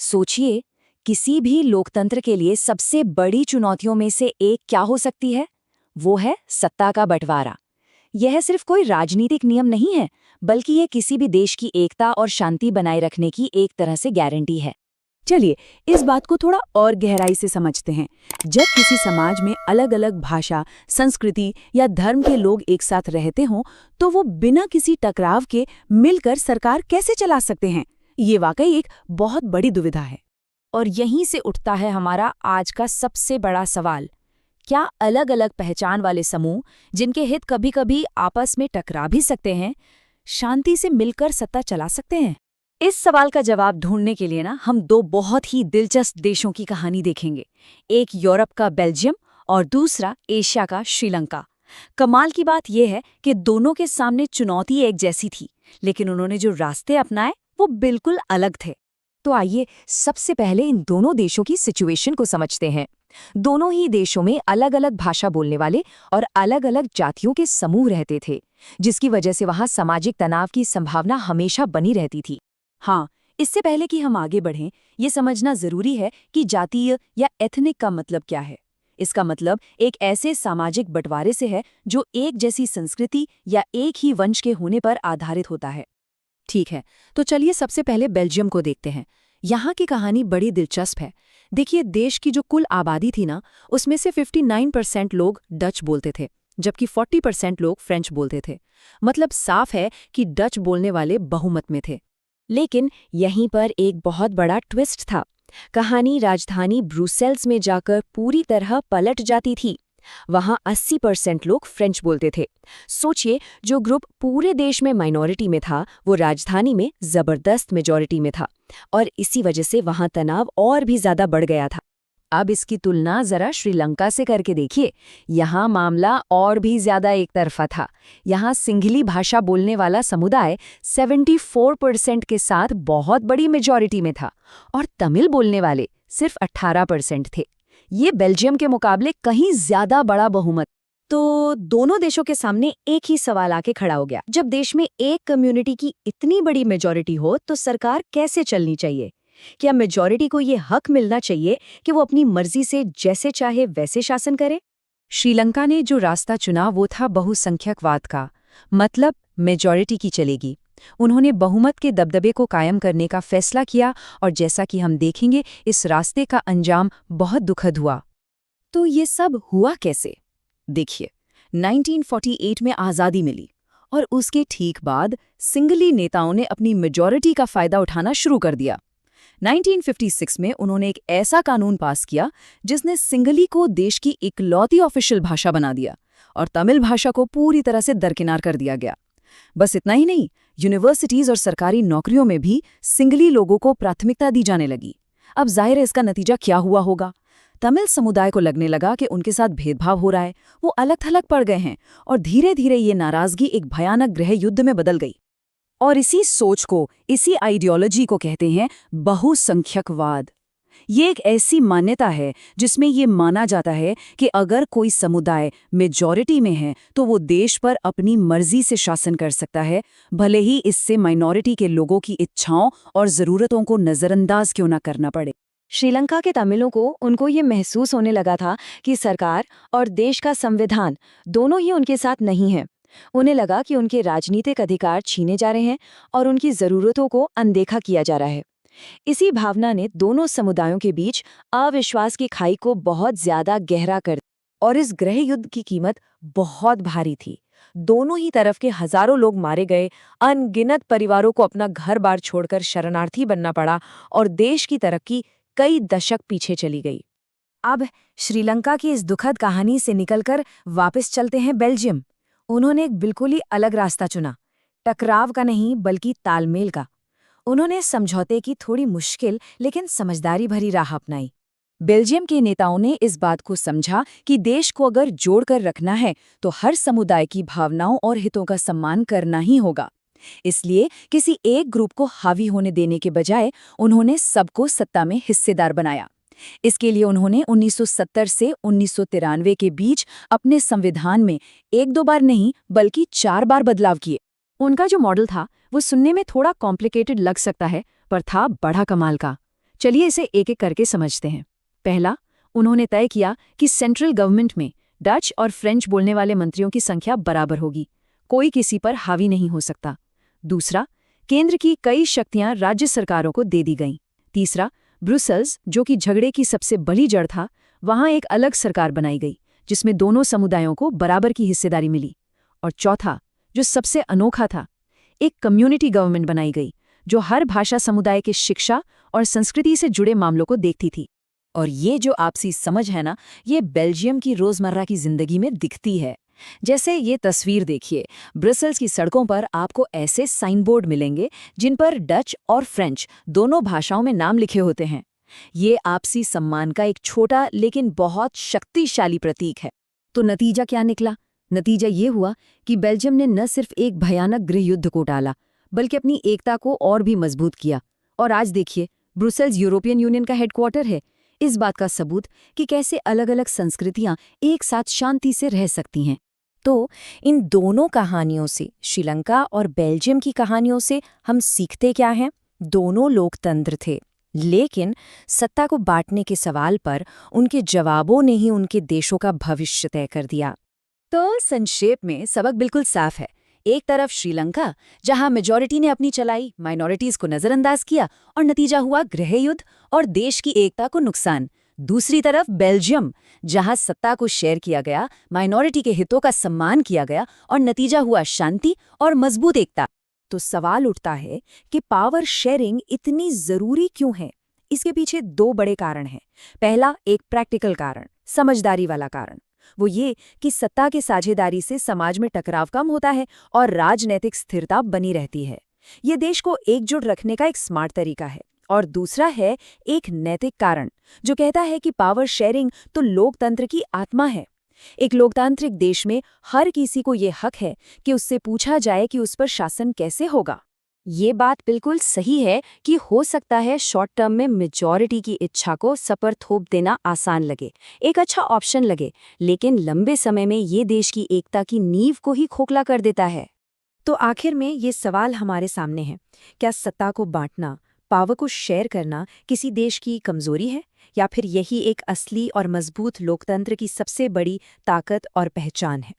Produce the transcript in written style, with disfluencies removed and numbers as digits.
सोचिए, किसी भी लोकतंत्र के लिए सबसे बड़ी चुनौतियों में से एक क्या हो सकती है? वो है सत्ता का बंटवारा। यह सिर्फ कोई राजनीतिक नियम नहीं है, बल्कि ये किसी भी देश की एकता और शांति बनाए रखने की एक तरह से गारंटी है। चलिए इस बात को थोड़ा और गहराई से समझते हैं। जब किसी समाज में अलग अलग भाषा, संस्कृति या धर्म के लोग एक साथ रहते हों, तो वो बिना किसी टकराव के मिलकर सरकार कैसे चला सकते हैं? ये वाकई एक बहुत बड़ी दुविधा है। और यहीं से उठता है हमारा आज का सबसे बड़ा सवाल। क्या अलग अलग पहचान वाले समूह, जिनके हित कभी कभी आपस में टकरा भी सकते हैं, शांति से मिलकर सत्ता चला सकते हैं? इस सवाल का जवाब ढूंढने के लिए हम दो बहुत ही दिलचस्प देशों की कहानी देखेंगे। एक यूरोप का बेल्जियम और दूसरा एशिया का श्रीलंका। कमाल की बात यह है कि दोनों के सामने चुनौती एक जैसी थी, लेकिन उन्होंने जो रास्ते अपनाए वो बिल्कुल अलग थे। तो आइए सबसे पहले इन दोनों देशों की सिचुएशन को समझते हैं। दोनों ही देशों में अलग अलग भाषा बोलने वाले और अलग अलग जातियों के समूह रहते थे, जिसकी वजह से वहां सामाजिक तनाव की संभावना हमेशा बनी रहती थी। हाँ, इससे पहले कि हम आगे बढ़ें, ये समझना जरूरी है कि जातीय या एथनिक का मतलब क्या है। इसका मतलब एक ऐसे सामाजिक बंटवारे से है जो एक जैसी संस्कृति या एक ही वंश के होने पर आधारित होता है। ठीक है, तो चलिए सबसे पहले बेल्जियम को देखते हैं। यहाँ की कहानी बड़ी दिलचस्प है। देखिए, देश की जो कुल आबादी थी उसमें से 59% लोग डच बोलते थे, जबकि 40% लोग फ्रेंच बोलते थे। मतलब साफ है कि डच बोलने वाले बहुमत में थे। लेकिन यहीं पर एक बहुत बड़ा ट्विस्ट था। कहानी राजधानी ब्रुसेल्स में जाकर पूरी तरह पलट जाती थी। वहां 80% लोग फ्रेंच बोलते थे। सोचिए, जो ग्रुप पूरे देश में माइनॉरिटी में था, वो राजधानी में जबरदस्त मेजॉरिटी में था, और इसी वजह से वहां तनाव और भी ज्यादा बढ़ गया था। अब इसकी तुलना जरा श्रीलंका से करके देखिए। यहाँ मामला और भी ज्यादा एक तरफा था। यहाँ सिंघली भाषा बोलने वाला समुदाय 74% के साथ बहुत बड़ी मेजॉरिटी में था, और तमिल बोलने वाले सिर्फ 18% थे। ये बेल्जियम के मुकाबले कहीं ज्यादा बड़ा बहुमत। तो दोनों देशों के सामने एक ही सवाल आके खड़ा हो गया। जब देश में एक कम्युनिटी की इतनी बड़ी मेजॉरिटी हो, तो सरकार कैसे चलनी चाहिए? क्या मेजॉरिटी को ये हक मिलना चाहिए कि वो अपनी मर्जी से जैसे चाहे वैसे शासन करे? श्रीलंका ने जो रास्ता चुना वो था बहुसंख्यकवाद का, मतलब मेजॉरिटी की चलेगी। उन्होंने बहुमत के दबदबे को कायम करने का फैसला किया, और जैसा कि हम देखेंगे, इस रास्ते का अंजाम बहुत दुखद हुआ। तो ये सब हुआ कैसे? देखिए, 1948 में आज़ादी मिली, और उसके ठीक बाद सिंघली नेताओं ने अपनी मेजॉरिटी का फायदा उठाना शुरू कर दिया। 1956 में उन्होंने एक ऐसा कानून पास किया जिसने सिंघली को देश की इकलौती ऑफिशियल भाषा बना दिया, और तमिल भाषा को पूरी तरह से दरकिनार कर दिया गया। बस इतना ही नहीं, यूनिवर्सिटीज और सरकारी नौकरियों में भी सिंघली लोगों को प्राथमिकता दी जाने लगी। अब जाहिर है इसका नतीजा क्या हुआ होगा। तमिल समुदाय को लगने लगा कि उनके साथ भेदभाव हो रहा है, वो अलग थलग पड़ गए हैं, और धीरे धीरे ये नाराजगी एक भयानक गृह युद्ध में बदल गई। और इसी सोच को, इसी आइडियोलॉजी को कहते हैं बहुसंख्यकवाद। ये एक ऐसी मान्यता है जिसमें ये माना जाता है कि अगर कोई समुदाय मेजॉरिटी में है तो वो देश पर अपनी मर्जी से शासन कर सकता है, भले ही इससे माइनॉरिटी के लोगों की इच्छाओं और ज़रूरतों को नज़रअंदाज क्यों ना करना पड़े। श्रीलंका के तमिलों को उनको ये महसूस होने लगा था कि सरकार और देश का संविधान दोनों ही उनके साथ नहीं है। उन्हें लगा कि उनके राजनीतिक अधिकार छीने जा रहे हैं और उनकी ज़रूरतों को अनदेखा किया जा रहा है। इसी भावना ने दोनों समुदायों के बीच अविश्वास की खाई को बहुत ज्यादा गहरा कर दिया, और इस गृह युद्ध की कीमत बहुत भारी थी। दोनों ही तरफ के हजारों लोग मारे गए, अनगिनत परिवारों को अपना घर बार छोड़कर शरणार्थी बनना पड़ा, और देश की तरक्की कई दशक पीछे चली गई। अब श्रीलंका की इस दुखद कहानी से निकलकर वापस चलते हैं बेल्जियम। उन्होंने एक बिल्कुल ही अलग रास्ता चुना, टकराव का नहीं बल्कि तालमेल का। उन्होंने समझौते की थोड़ी मुश्किल लेकिन समझदारी भरी राह अपनाई। बेल्जियम के नेताओं ने इस बात को समझा कि देश को अगर जोड़कर रखना है तो हर समुदाय की भावनाओं और हितों का सम्मान करना ही होगा। इसलिए किसी एक ग्रुप को हावी होने देने के बजाय उन्होंने सबको सत्ता में हिस्सेदार बनाया। इसके लिए उन्होंने 1970 से 1993 के बीच अपने संविधान में एक दो बार नहीं बल्कि 4 बार बदलाव किए। उनका जो मॉडल था वो सुनने में थोड़ा कॉम्प्लिकेटेड लग सकता है, पर था बड़ा कमाल का। चलिए इसे एक एक करके समझते हैं। पहला, उन्होंने तय किया कि सेंट्रल गवर्नमेंट में डच और फ्रेंच बोलने वाले मंत्रियों की संख्या बराबर होगी, कोई किसी पर हावी नहीं हो सकता। दूसरा, केंद्र की कई शक्तियां राज्य सरकारों को दे दी गईं। तीसरा, ब्रुसेल्स, जो कि झगड़े की सबसे बड़ी जड़ था, वहां एक अलग सरकार बनाई गई जिसमें दोनों समुदायों को बराबर की हिस्सेदारी मिली। और चौथा, जो सबसे अनोखा था, एक कम्युनिटी गवर्नमेंट बनाई गई जो हर भाषा समुदाय के शिक्षा और संस्कृति से जुड़े मामलों को देखती थी। और ये जो आपसी समझ है ना, ये बेल्जियम की रोजमर्रा की जिंदगी में दिखती है। जैसे ये तस्वीर देखिए, ब्रसेल्स की सड़कों पर आपको ऐसे साइन बोर्ड मिलेंगे जिन पर डच और फ्रेंच दोनों भाषाओं में नाम लिखे होते हैं। ये आपसी सम्मान का एक छोटा लेकिन बहुत शक्तिशाली प्रतीक है। तो नतीजा क्या निकला? नतीजा ये हुआ कि बेल्जियम ने न सिर्फ एक भयानक गृहयुद्ध को टाला, बल्कि अपनी एकता को और भी मजबूत किया। और आज देखिए, ब्रुसेल्स यूरोपियन यूनियन का हेडक्वार्टर है। इस बात का सबूत कि कैसे अलग अलग संस्कृतियां एक साथ शांति से रह सकती हैं। तो इन दोनों कहानियों से, श्रीलंका और बेल्जियम की कहानियों से, हम सीखते क्या हैं? दोनों लोकतंत्र थे, लेकिन सत्ता को बांटने के सवाल पर उनके जवाबों ने ही उनके देशों का भविष्य तय कर दिया। तो संक्षेप में सबक बिल्कुल साफ है। एक तरफ श्रीलंका, जहां मेजॉरिटी ने अपनी चलाई, माइनॉरिटीज को नजरअंदाज किया और नतीजा हुआ गृहयुद्ध और देश की एकता को नुकसान। दूसरी तरफ बेल्जियम, जहां सत्ता को शेयर किया गया, माइनॉरिटी के हितों का सम्मान किया गया और नतीजा हुआ शांति और मजबूत एकता। तो सवाल उठता है कि पावर शेयरिंग इतनी जरूरी क्यों है? इसके पीछे दो बड़े कारण हैं। पहला, एक प्रैक्टिकल कारण, समझदारी वाला कारण। वो ये कि सत्ता के साझेदारी से समाज में टकराव कम होता है और राजनैतिक स्थिरता बनी रहती है। ये देश को एकजुट रखने का एक स्मार्ट तरीका है। और दूसरा है एक नैतिक कारण, जो कहता है कि पावर शेयरिंग तो लोकतंत्र की आत्मा है। एक लोकतांत्रिक देश में हर किसी को ये हक है कि उससे पूछा जाए कि उस पर शासन कैसे होगा। ये बात बिल्कुल सही है कि हो सकता है शॉर्ट टर्म में मेजॉरिटी की इच्छा को सपर थोप देना आसान लगे, एक अच्छा ऑप्शन लगे, लेकिन लंबे समय में ये देश की एकता की नींव को ही खोखला कर देता है। तो आखिर में ये सवाल हमारे सामने है, क्या सत्ता को बांटना, पावर को शेयर करना किसी देश की कमजोरी है, या फिर यही एक असली और मजबूत लोकतंत्र की सबसे बड़ी ताकत और पहचान है?